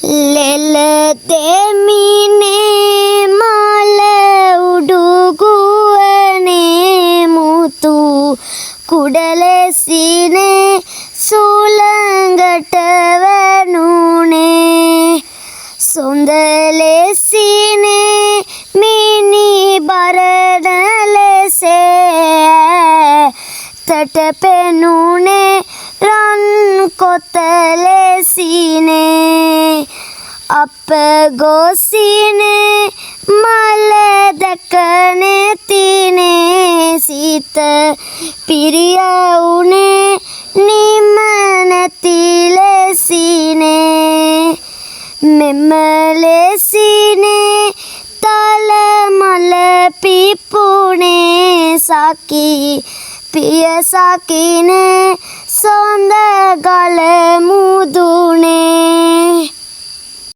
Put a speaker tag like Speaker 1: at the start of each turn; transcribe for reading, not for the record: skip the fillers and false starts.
Speaker 1: ලෙල දෙමිනේ මල උඩුගුවනේ මුතු කුඩලෙසිනේ සුළඟට වැනුනේ සොඳලෙසිනේ මිනි බරණ ලෙසේ තට පෙනුනේ රන් කොතලෙසිනේ අප ගොසිනේ මල දැක නැතිනේ සිත පිරිය උනේ නිම නැති ලෙසිනේ මෙම ලෙසිනේ තල මල පිපුනේ සකි පිය සකිනේ සොඳ ගල මුදුනේ